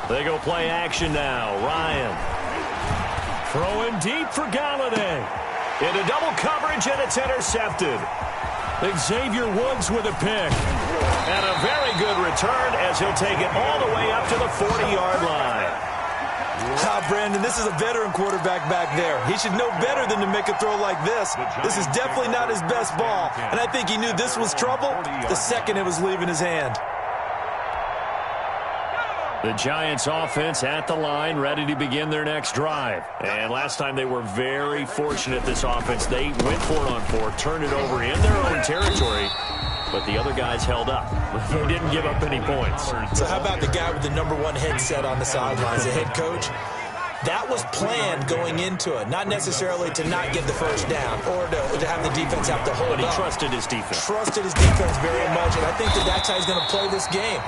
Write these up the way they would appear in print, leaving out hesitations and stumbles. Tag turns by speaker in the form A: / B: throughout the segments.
A: They go play action now. Ryan. Throwing deep for Galladay. Into double coverage, and it's intercepted. Xavier Woods with a pick. And a very good return as he'll take it all the way up to the 40-yard line.
B: Brandon, this is a veteran quarterback back there. He should know better than to make a throw like this. This is definitely not his best ball, and I think he knew this was trouble the second it was leaving his hand.
A: The Giants offense at the line, ready to begin their next drive. And last time they were very fortunate, this offense. They went for it on fourth, turned it over in their own territory, but the other guys held up. They didn't give up any points.
B: So how about the guy with the #1 headset on the sidelines, the head coach? That was planned going into it, not necessarily to not get the first down or to have the defense have to hold up.
A: But he trusted his defense.
B: Trusted his defense very much, and I think that's how he's going to play this game.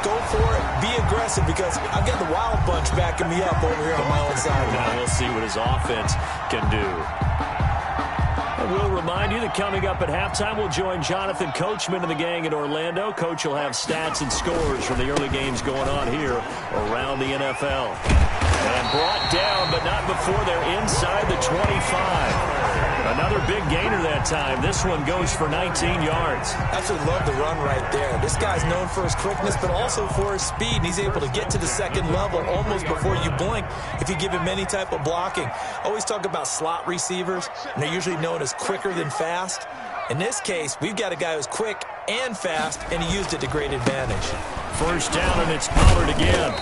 B: Go for it, be aggressive, because I've got the Wild Bunch backing me up over here on my own side.
A: Now we'll see what his offense can do. And we'll remind you that coming up at halftime, we'll join Jonathan Coachman and the gang in Orlando. Coach will have stats and scores from the early games going on here around the NFL. And brought down, but not before they're inside the 25. Another big gainer that time. This one goes for 19 yards.
B: Absolutely love the run right there. This guy's known for his quickness, but also for his speed. And he's able to get to the second level almost before you blink if you give him any type of blocking. I always talk about slot receivers, and they're usually known as quicker than fast. In this case, we've got a guy who's quick and fast, and he used it to great advantage.
A: First down, and it's Pollard again.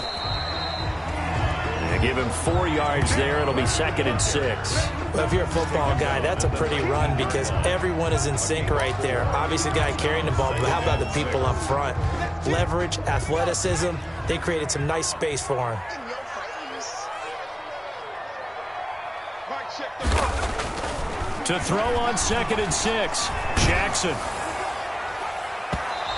A: Give him 4 yards there. It'll be 2nd and 6.
B: Well, if you're a football guy, that's a pretty run because everyone is in sync right there. Obviously, the guy carrying the ball, but how about the people up front? Leverage, athleticism, they created some nice space for him.
A: To throw on 2nd and 6, Jackson.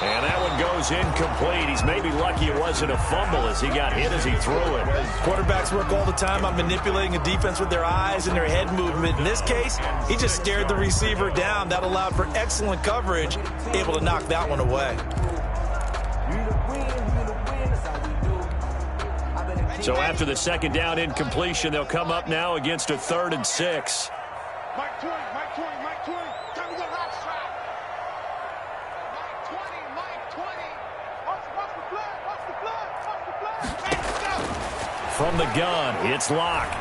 A: And that one goes incomplete. He's maybe lucky it wasn't a fumble as he got hit as he threw it.
B: Quarterbacks work all the time on manipulating a defense with their eyes and their head movement. In this case, he just stared the receiver down. That allowed for excellent coverage, able to knock that one away.
A: So after the 2nd down incompletion, they'll come up now against a 3rd and 6.
C: Mike 20. Time to go right side. Mike 20. Watch the blood. Let's go.
A: From the gun, it's Locke.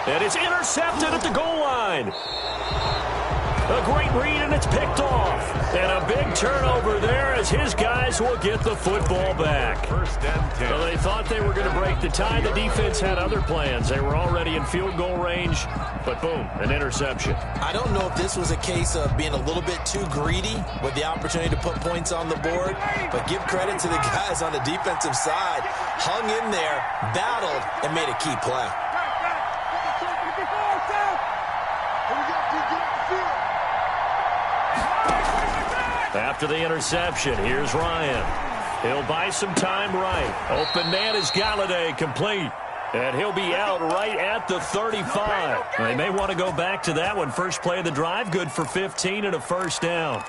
A: And it's intercepted at the goal line. A great read, and it's picked off. And a big turnover there as his guys will get the football back.
D: 1st and 10.
A: Well, they thought they were going to break the tie. The defense had other plans. They were already in field goal range, but boom, an interception.
B: I don't know if this was a case of being a little bit too greedy with the opportunity to put points on the board, but give credit to the guys on the defensive side. Hung in there, battled, and made a key play.
A: After the interception, here's Ryan. He'll buy some time right. Open man is Galladay, complete. And he'll be out right at the 35. They may want to go back to that one. First play of the drive, good for 15 and a 1st down.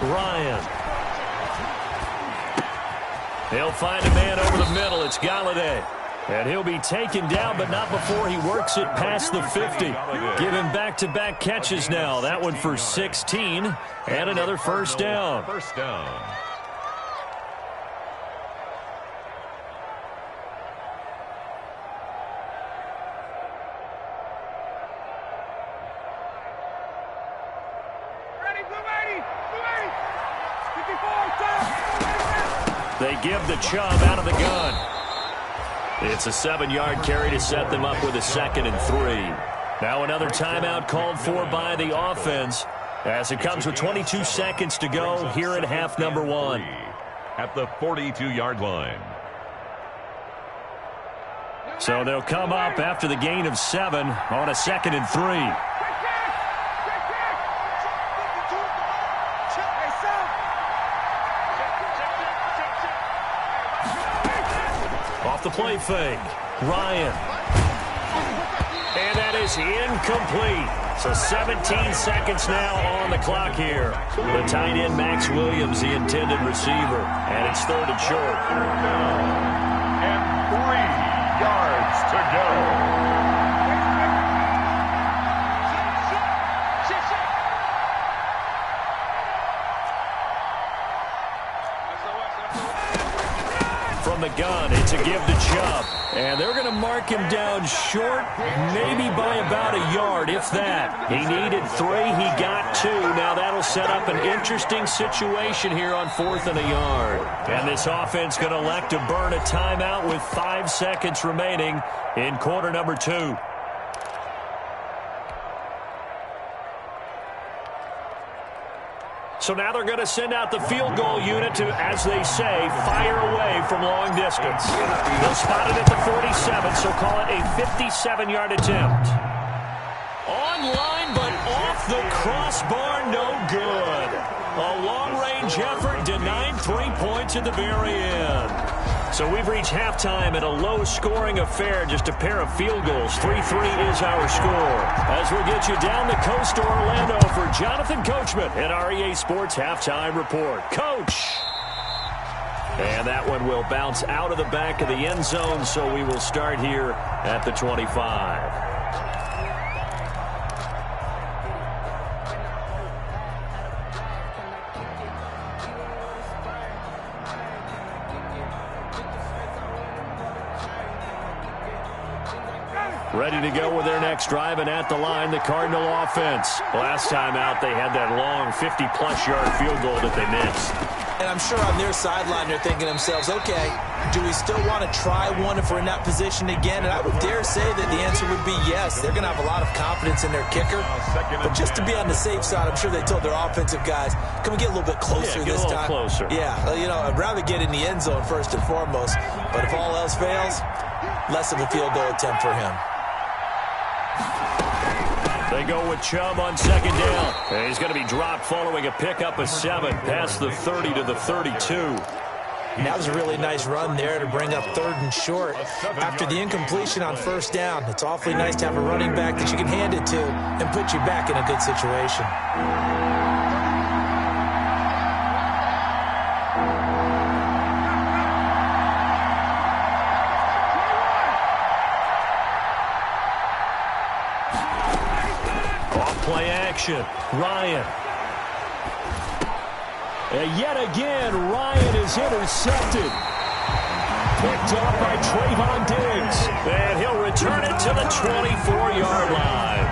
A: Ryan. He'll find a man over the middle. It's Galladay. And he'll be taken down, but not before he works it past the 50. Give him back-to-back catches now. That one for 16 and another 1st down.
D: 1st down.
A: They give the Chubb out of the gun. It's a 7-yard carry to set them up with a 2nd and 3. Now another timeout called for by the offense as it comes with 22 seconds to go here at half number 1.
D: At the 42-yard line.
A: So they'll come up after the gain of 7 on a 2nd and 3. Off the play fake. Ryan. And that is incomplete. So 17 seconds now on the clock here. The tight end, Max Williams, the intended receiver. And it's 3rd and short.
D: And 3 yards to go.
A: From the gun, it's a give to Chubb. And they're going to mark him down short, maybe by about a yard, if that. He needed 3, he got 2. Now that'll set up an interesting situation here on 4th and a yard. And this offense going to elect to burn a timeout with 5 seconds remaining in quarter number 2. So now they're going to send out the field goal unit to, as they say, fire away from long distance. They'll spot it at the 47, so call it a 57-yard attempt. Online, but off the crossbar, no good. A long-range effort denied 3 points at the very end. So we've reached halftime at a low-scoring affair, just a pair of field goals. 3-3 is our score. As we'll get you down the coast to Orlando for Jonathan Coachman at our EA Sports Halftime Report. Coach! And that one will bounce out of the back of the end zone, so we will start here at the 25. Ready to go with their next drive, and at the line, the Cardinal offense. Last time out, they had that long 50-plus yard field goal that they missed.
B: And I'm sure on their sideline, they're thinking to themselves, okay, do we still want to try one if we're in that position again? And I would dare say that the answer would be yes. They're going to have a lot of confidence in their kicker. But just to be on the safe side, I'm sure they told their offensive guys, can we get a little bit closer this time?
A: Closer.
B: Yeah, you know, I'd rather get in the end zone first and foremost. But if all else fails, less of a field goal attempt for him.
A: They go with Chubb on 2nd down. And he's going to be dropped following a pickup of 7 past the 30 to the 32.
B: And that was a really nice run there to bring up 3rd and short. After the incompletion on 1st down, it's awfully nice to have a running back that you can hand it to and put you back in a good situation.
A: Play action. Ryan. And yet again, Ryan is intercepted. Picked up by Trayvon Diggs. And he'll return it to the 24-yard line.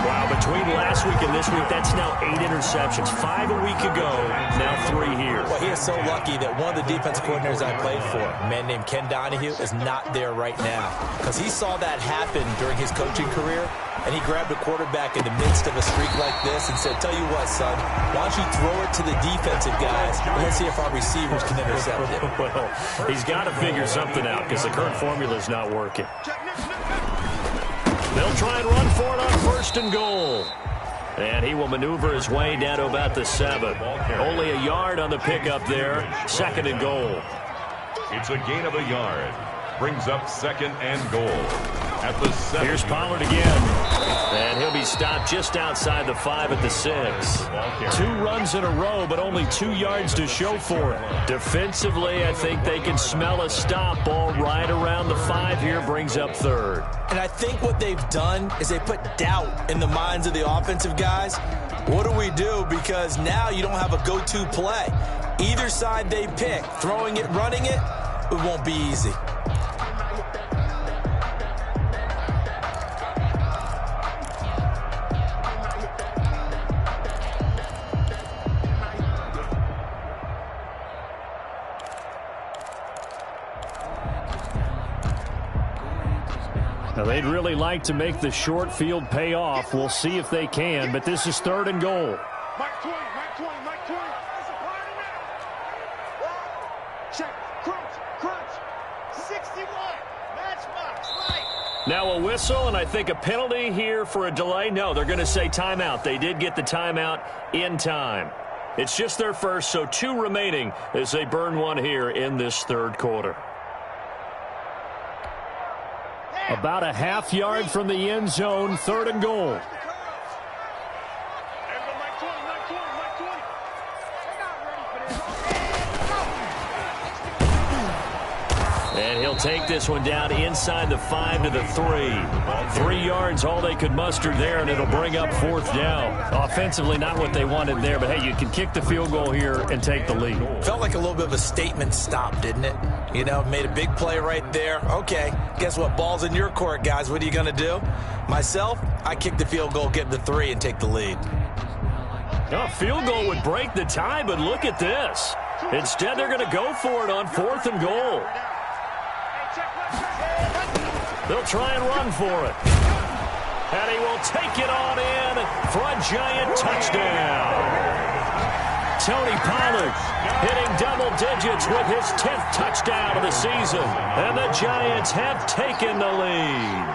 A: Wow, between last week and this week, that's now 8 interceptions. 5 a week ago, now 3 here.
B: Well, he is so lucky that one of the defense coordinators I played for, a man named Ken Donahue, is not there right now. Because he saw that happen during his coaching career, and he grabbed a quarterback in the midst of a streak like this and said, tell you what, son, why don't you throw it to the defensive guys, and let's see if our receivers can intercept it.
A: Well, he's got to figure something out because the current formula is not working. They'll try and run for it on 1st and goal. And he will maneuver his way down to about the 7. Only a yard on the pickup there. 2nd and goal.
D: It's a gain of a yard. Brings up 2nd and goal. At the 7.
A: Here's Pollard again. And he'll be stopped just outside the 5 at the 6. 2 runs in a row, but only 2 yards to show for it. Defensively, I think they can smell a stop. Ball right around the 5 here, brings up 3rd.
B: And I think what they've done is they put doubt in the minds of the offensive guys. What do we do? Because now you don't have a go-to play. Either side they pick, throwing it, running it, it won't be easy.
A: Now, they'd really like to make the short field pay off. We'll see if they can, but this is 3rd and goal.
C: Mike 20, Mike 20, Mike 20. Check, crunch, crunch. 61.
A: Now a whistle, and I think a penalty here for a delay. No, they're going to say timeout. They did get the timeout in time. It's just their first, so 2 remaining as they burn one here in this third quarter. About a half yard from the end zone, 3rd and goal. And he'll take this one down inside the 5 to the 3. 3 yards, all they could muster there, and it'll bring up 4th down. Offensively, not what they wanted there, but hey, you can kick the field goal here and take the lead.
B: Felt like a little bit of a statement stop, didn't it? You know, made a big play right there. Okay, guess what? Ball's in your court, guys. What are you going to do? Myself, I kick the field goal, get the 3, and take the lead.
A: A field goal would break the tie, but look at this. Instead, they're going to go for it on 4th and goal. They'll try and run for it. And he will take it on in for a giant touchdown. Tony Pollard hitting double digits with his 10th touchdown of the season. And the Giants have taken the lead.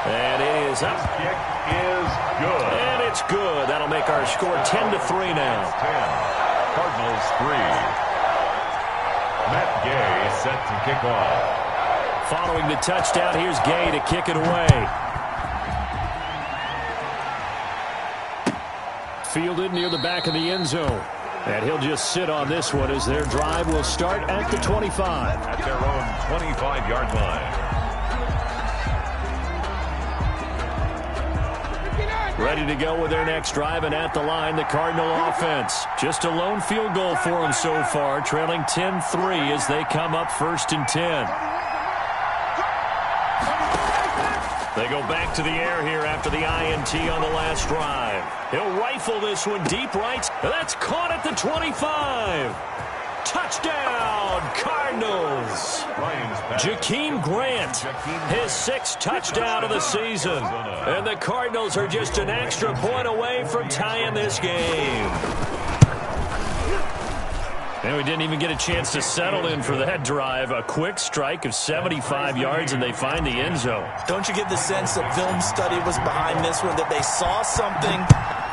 A: And it is up.
D: Kick is good.
A: And it's good. That'll make our score 10-3 now.
D: 10. Cardinals 3. Matt Gay set to kick off.
A: Following the touchdown, here's Gay to kick it away. Fielded near the back of the end zone. And he'll just sit on this one as their drive will start at the 25.
D: At their own 25-yard line.
A: Ready to go with their next drive, and at the line, the Cardinal offense. Just a lone field goal for them so far, trailing 10-3 as they come up 1st and 10. They go back to the air here after the INT on the last drive. He'll rifle this one deep right. That's caught at the 25. Touchdown, Cardinals. Jakeem Grant, his 6th touchdown of the season. And the Cardinals are just an extra point away from tying this game. And we didn't even get a chance to settle in for that drive. A quick strike of 75 yards, and they find the end zone.
B: Don't you get the sense that film study was behind this one, that they saw something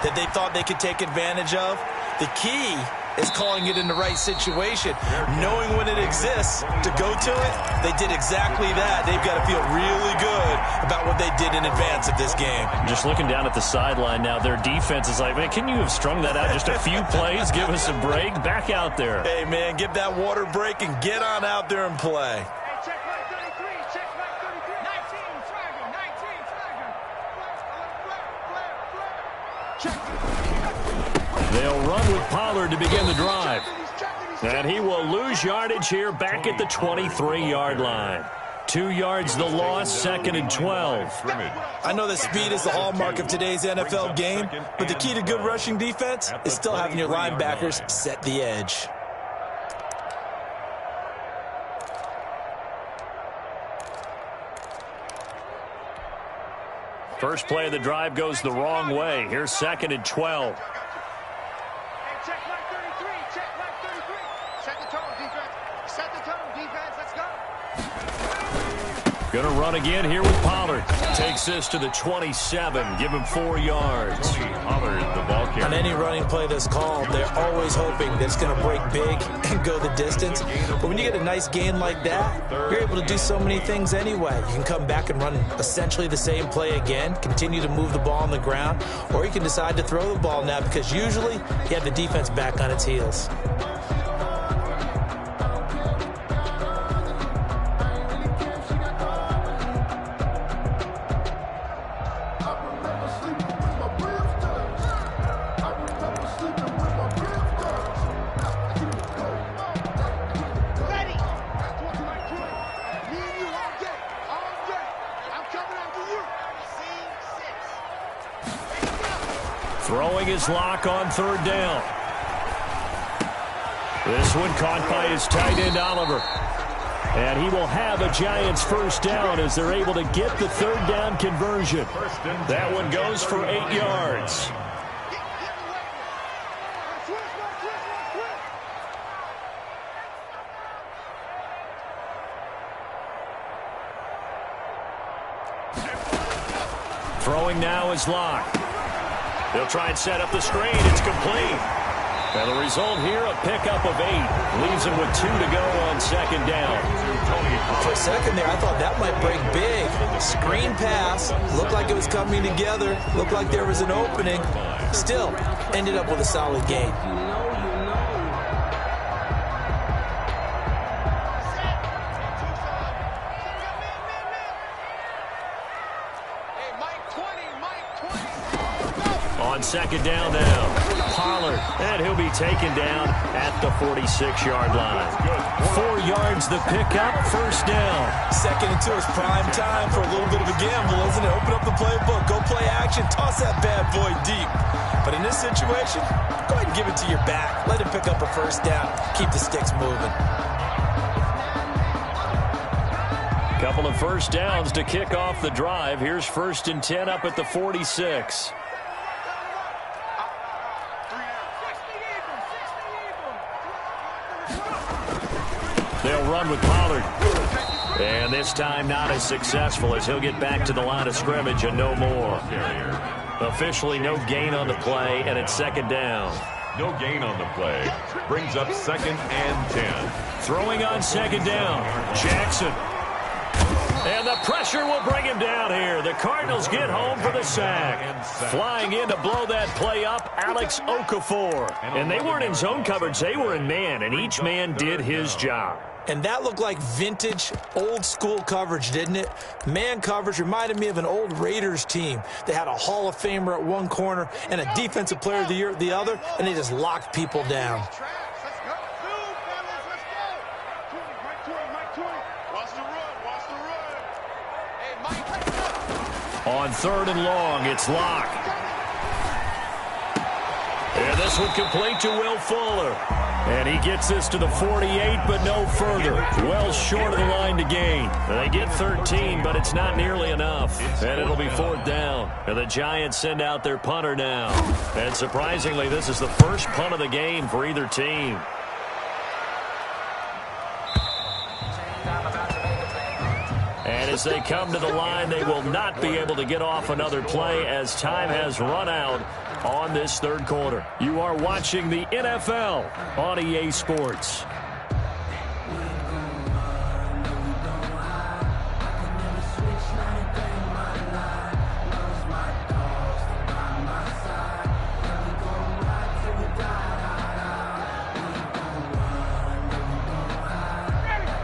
B: that they thought they could take advantage of? The key is calling it in the right situation, knowing when it exists to go to it. They did exactly that. They've got to feel really good about what they did in advance of this game.
A: Just looking down at the sideline now, their defense is like, man, can you have strung that out just a few plays? Give us a break. Back out there.
B: Hey, man, give that water break and get on out there and play.
C: Check back 33, check back 33. 19, flagger, 19, flagger.
A: They'll run with Pollard to begin the drive. And he will lose yardage here back at the 23-yard line. 2 yards the loss, 2nd and 12.
B: I know that speed is the hallmark of today's NFL game, but the key to good rushing defense is still having your linebackers set the edge.
A: First play of the drive goes the wrong way. Here's 2nd and 12.
C: Check back 33, check back 33. Set the tone, defense. Set the tone, defense. Let's go.
A: Gonna run again here with Pollard. Takes this to the 27. Give him 4 yards.
D: Pollard, the ball carrier.
B: On any running play that's called, they're always hoping that it's going to break big and go the distance. But when you get a nice gain like that, you're able to do so many things anyway. You can come back and run essentially the same play again, continue to move the ball on the ground, or you can decide to throw the ball now because usually you have the defense back on its heels.
A: Throwing his lock on 3rd down. This one caught by his tight end, Oliver. And he will have a Giants 1st down as they're able to get the 3rd down conversion. That one goes for 8 yards. Throwing now is Locke. They'll try and set up the screen. It's complete. And the result here, a pickup of 8. Leaves him with 2 to go on second down.
B: For a second there, I thought that might break big. Screen pass. Looked like it was coming together. Looked like there was an opening. Still, ended up with a solid gain.
A: On second down now, Pollard, and he'll be taken down at the 46-yard line. 4 yards the pickup, first down.
B: 2nd and 2 is prime time for a little bit of a gamble, isn't it? Open up the playbook, go play action, toss that bad boy deep. But in this situation, go ahead and give it to your back. Let him pick up a first down, keep the sticks moving.
A: Couple of first downs to kick off the drive. Here's 1st and 10 up at the 46. They'll run with Pollard. And this time not as successful as he'll get back to the line of scrimmage and no more. Officially no gain on the play, and it's second down.
D: No gain on the play. Brings up 2nd and 10.
A: Throwing on second down, Jackson. And the pressure will bring him down here. The Cardinals get home for the sack. Flying in to blow that play up, Alex Okafor. And they weren't in zone coverage, they were in man, and each man did his job.
B: And that looked like vintage, old-school coverage, didn't it? Man coverage reminded me of an old Raiders team. They had a Hall of Famer at one corner and a Defensive Player of the Year at the other, and they just locked people down.
A: On 3rd and long, it's Locke. And this one complete to Will Fuller. And he gets this to the 48, but no further. Well short of the line to gain. They get 13, but it's not nearly enough. And it'll be 4th down. And the Giants send out their punter now. And surprisingly, this is the first punt of the game for either team. And as they come to the line, they will not be able to get off another play as time has run out on this 3rd quarter. You are watching the NFL on EA Sports.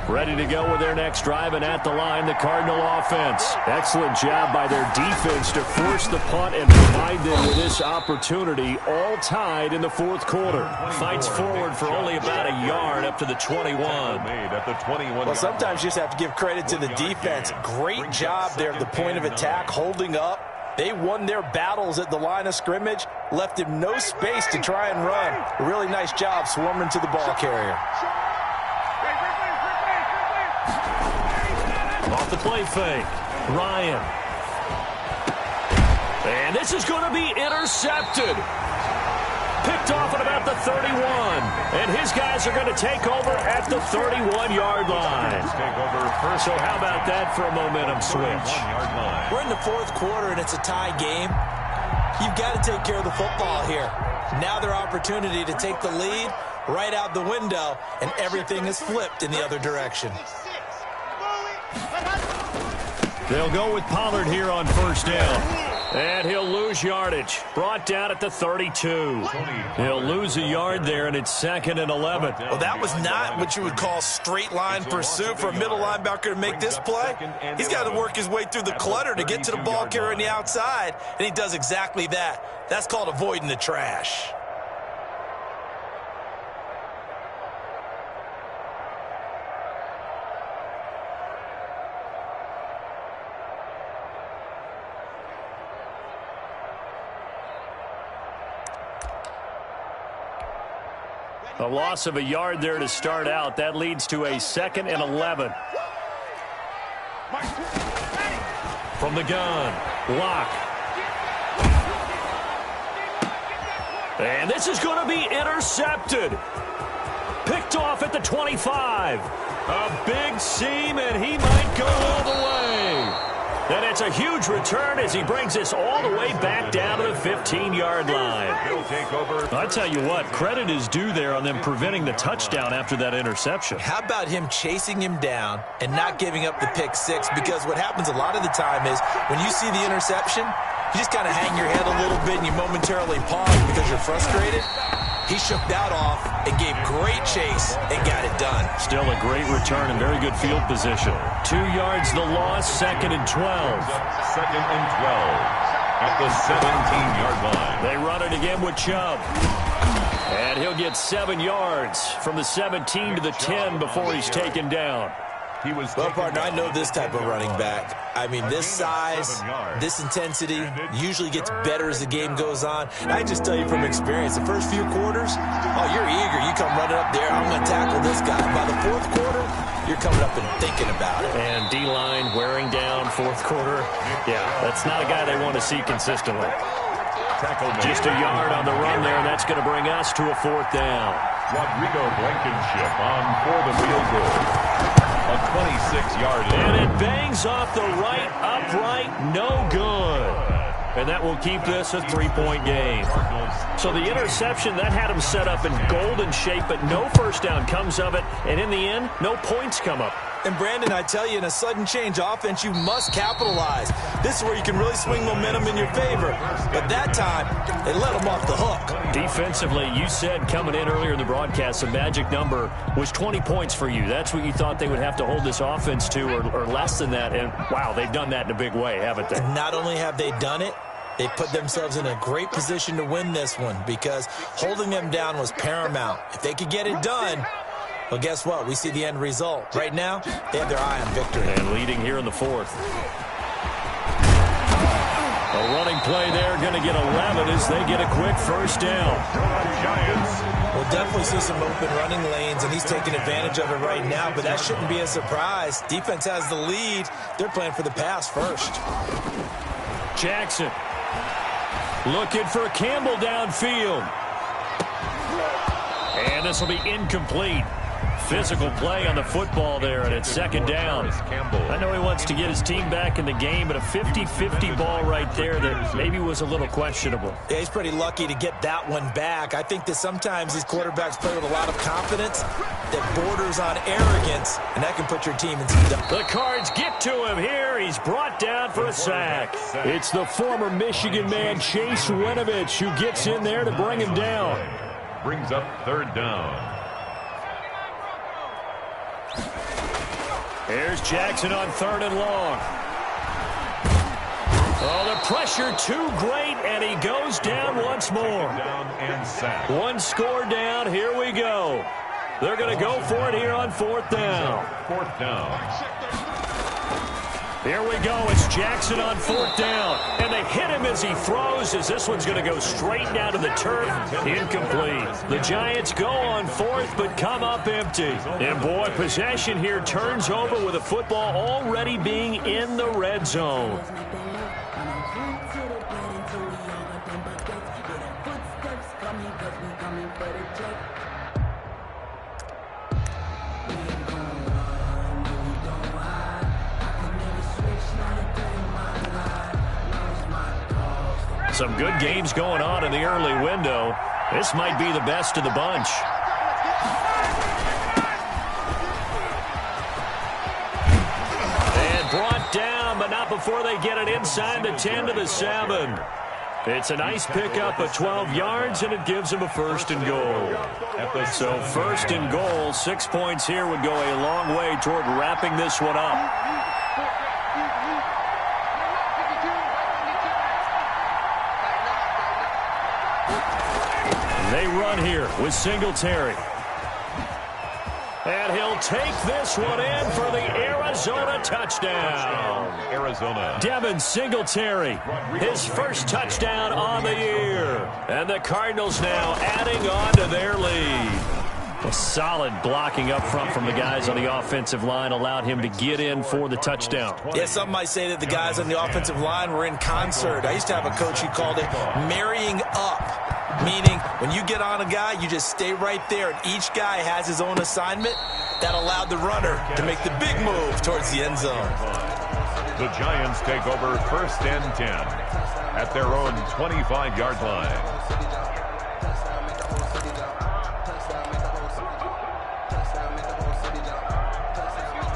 A: Ready to go with their next drive, and at the line, the Cardinal offense. Excellent job by their defense to force the punt and provide them with this opportunity, all tied in the 4th quarter. Fights forward for only about a yard up to the 21.
B: Well, sometimes you just have to give credit to the defense. Great job there at the point of attack, holding up. They won their battles at the line of scrimmage, left him no space to try and run. A really nice job swarming to the ball carrier.
A: Off the play fake, Ryan. And this is going to be intercepted. Picked off at about the 31. And his guys are going to take over at the 31-yard line. So how about that for a momentum switch?
B: We're in the 4th quarter, and it's a tie game. You've got to take care of the football here. Now their opportunity to take the lead right out the window, and everything is flipped in the other direction.
A: They'll go with Pollard here on 1st down. And he'll lose yardage. Brought down at the 32. He'll lose a yard there, and it's 2nd and 11.
B: Well, that was not what you would call straight line pursuit for a middle linebacker to make this play. He's got to work his way through the clutter to get to the ball carrier on the outside, and he does exactly that. That's called avoiding the trash.
A: A loss of a yard there to start out. That leads to a 2nd and 11. From the gun, Locke. And this is going to be intercepted. Picked off at the 25. A big seam, and he might go all the way. And it's a huge return as he brings us all the way back down to the 15-yard line.
D: He'll take over.
A: I tell you what, credit is due there on them preventing the touchdown after that interception.
B: How about him chasing him down and not giving up the pick six? Because what happens a lot of the time is when you see the interception, you just kind of hang your head a little bit and you momentarily pause because you're frustrated. He shook that off and gave great chase and got it done.
A: Still a great return and very good field position. 2 yards the loss, 2nd and 12.
D: 2nd and 12 at the 17-yard line.
A: They run it again with Chubb. And he'll get 7 yards from the 17 to the 10 before he's taken down.
B: Well, partner, I know this type of running back. I mean, this size, this intensity usually gets better as the game goes on. And I just tell you from experience, the first few quarters, oh, you're eager. You come running up there, I'm going to tackle this guy. By the fourth quarter, you're coming up and thinking about it.
A: And D-line wearing down fourth quarter. Yeah, that's not a guy they want to see consistently. Just a yard on the run there, and that's going to bring us to a 4th down.
D: Rodrigo Blankenship on for the field goal. A 26-yard line.
A: And it bangs off the right upright, no good. And that will keep this a 3-point game. So the interception, that had him set up in golden shape, but no first down comes of it. And in the end, no points come up.
B: And, Brandon, I tell you, in a sudden change offense, you must capitalize. This is where you can really swing momentum in your favor. But that time, they let him off the hook.
A: Defensively, you said coming in earlier in the broadcast, the magic number was 20 points for you. That's what you thought they would have to hold this offense to, or less than that. And, wow, they've done that in a big way, haven't they?
B: And not only have they done it, they put themselves in a great position to win this one because holding them down was paramount. If they could get it done, well, guess what? We see the end result. Right now, they have their eye on victory.
A: And leading here in the 4th. A running play there, going to get 11 as they get a quick first down.
D: Giants.
B: We'll definitely see some open running lanes, and he's taking advantage of it right now, but that shouldn't be a surprise. Defense has the lead. They're playing for the pass first.
A: Jackson looking for Campbell downfield. And this will be incomplete. Physical play on the football there, and it's 2nd down. I know he wants to get his team back in the game, but a 50-50 ball right there that maybe was a little questionable.
B: Yeah, he's pretty lucky to get that one back. I think that sometimes these quarterbacks play with a lot of confidence that borders on arrogance, and that can put your team in some doubt.
A: The Cards get to him here. He's brought down for a sack. It's the former Michigan man, Chase Winovich, who gets in there to bring him down.
D: Brings up 3rd down.
A: Here's Jackson on 3rd and long. Oh, the pressure too great, and he goes down once more.
D: Down and sack.
A: 1 score down. Here we go. They're going to go for it here on 4th down.
D: 4th down.
A: Here we go. It's Jackson on 4th down. And they hit him as he throws, as this one's going to go straight down to the turf. Incomplete. The Giants go on 4th, but come up empty. And, boy, possession here turns over with the football already being in the red zone. Some good games going on in the early window. This might be the best of the bunch. And brought down, but not before they get it inside the 10 to the 7. It's a nice pickup of 12 yards, and it gives them a 1st and goal. So 1st and goal, 6 points here would go a long way toward wrapping this one up. They run here with Singletary. And he'll take this one in for the Arizona touchdown.
D: Arizona.
A: Devin Singletary, his first touchdown on the year. And the Cardinals now adding on to their lead. A solid blocking up front from the guys on the offensive line allowed him to get in for the touchdown.
B: Yeah, some might say that the guys on the offensive line were in concert. I used to have a coach who called it marrying up. Meaning, when you get on a guy, you just stay right there, and each guy has his own assignment. That allowed the runner to make the big move towards the end zone.
D: The Giants take over 1st and 10 at their own 25-yard line.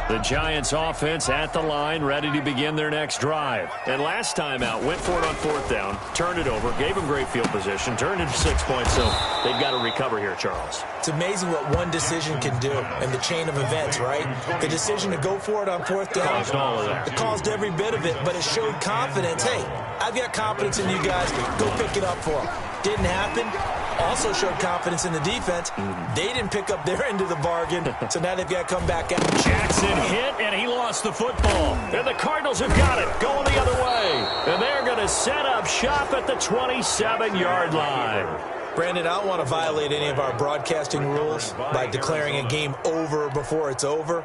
A: The Giants offense at the line, ready to begin their next drive. And last time out, went for it on 4th down, turned it over, gave them great field position, turned it 6 points, so they've got to recover here, Charles.
B: It's amazing what one decision can do in the chain of events, right? The decision to go for it on 4th down.
A: Caused all of that.
B: It caused every bit of it, but it showed confidence. Hey, I've got confidence in you guys. Go pick it up for them. Didn't happen. Also showed confidence in the defense. They didn't pick up their end of the bargain, so now they've got to come back out.
A: Jackson hit, and he lost the football. And the Cardinals have got it, going the other way. And they're going to set up shop at the 27-yard line.
B: Brandon, I don't want to violate any of our broadcasting rules by declaring a game over before it's over.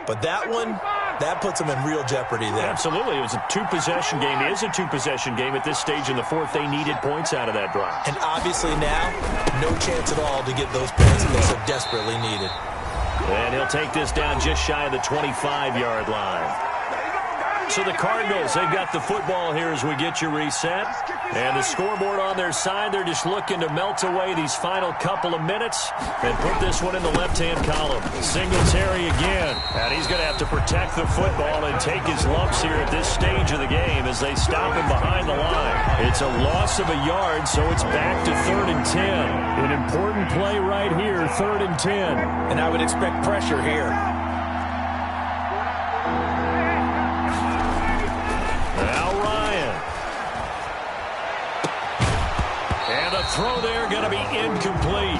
B: But that one, that puts them in real jeopardy there.
A: Absolutely. It was a two-possession game. It is a two-possession game at this stage in the 4th. They needed points out of that drive.
B: And obviously now, no chance at all to get those points that they so desperately needed.
A: And he'll take this down just shy of the 25-yard line. So the Cardinals, they've got the football here as we get you reset. And the scoreboard on their side, they're just looking to melt away these final couple of minutes and put this one in the left-hand column. Singletary again. And he's going to have to protect the football and take his lumps here at this stage of the game as they stop him behind the line. It's a loss of a yard, so it's back to 3rd and 10. An important play right here, 3rd and 10.
B: And I would expect pressure here.
A: Throw there going to be incomplete.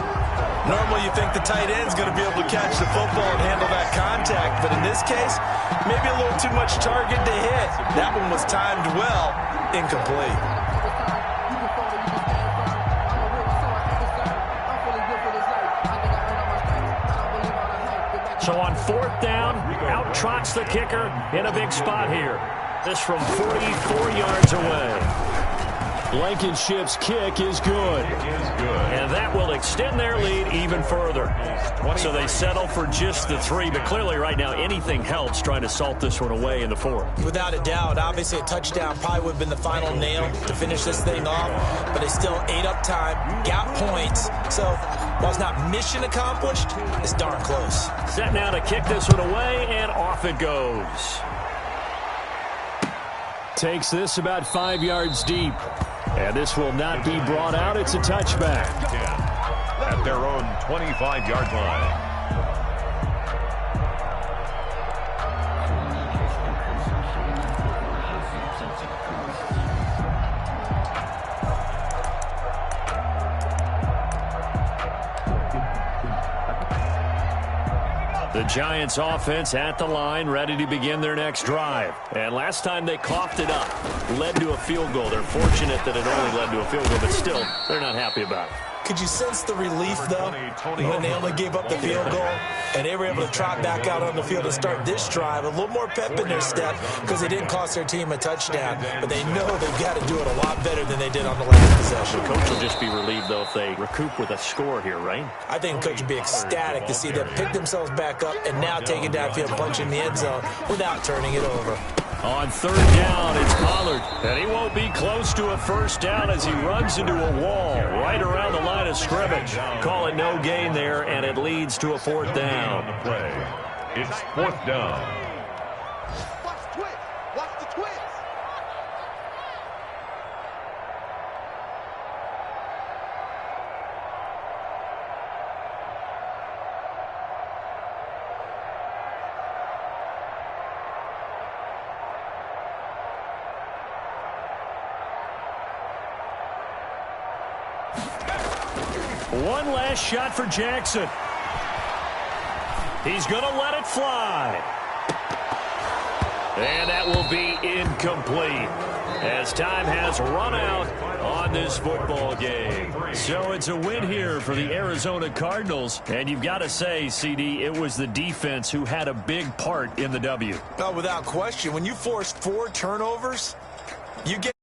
B: Normally you think the tight end's going to be able to catch the football and handle that contact, but in this case, maybe a little too much target to hit. That one was timed well, incomplete.
A: So on 4th down, out trots the kicker in a big spot here. This from 44 yards away. Blankenship's kick is good. And that will extend their lead even further. So they settle for just the 3, but clearly right now anything helps trying to salt this one away in the 4th.
B: Without a doubt, obviously a touchdown probably would have been the final nail to finish this thing off, but they still ate up time, got points. So while it's not mission accomplished, it's darn close.
A: Set now to kick this one away, and off it goes. Takes this about 5 yards deep. And this will not be brought out. It's a touchback.
D: At their own 25-yard line.
A: The Giants offense at the line, ready to begin their next drive. And last time they coughed it up, led to a field goal. They're fortunate that it only led to a field goal, but still, they're not happy about it.
B: Could you sense the relief, though, when they only gave up the field goal and they were able to trot back out on the field and start this drive? A little more pep in their step because they didn't cost their team a touchdown, but they know they've got to do it a lot better than they did on the last possession.
A: The coach will just be relieved, though, if they recoup with a score here, right?
B: I think the coach would be ecstatic to see them pick themselves back up and now take it downfield, punch in the end zone without turning it over.
A: On 3rd down, it's Pollard. And he won't be close to a 1st down as he runs into a wall right around the line of scrimmage. Call it no gain there, and it leads to a 4th down.
D: It's 4th down.
C: Watch the twins. Watch the twins.
A: One last shot for Jackson. He's going to let it fly. And that will be incomplete as time has run out on this football game. So it's a win here for the Arizona Cardinals. And you've got to say, CD, it was the defense who had a big part in the W.
B: No, without question. When you force 4 turnovers, you get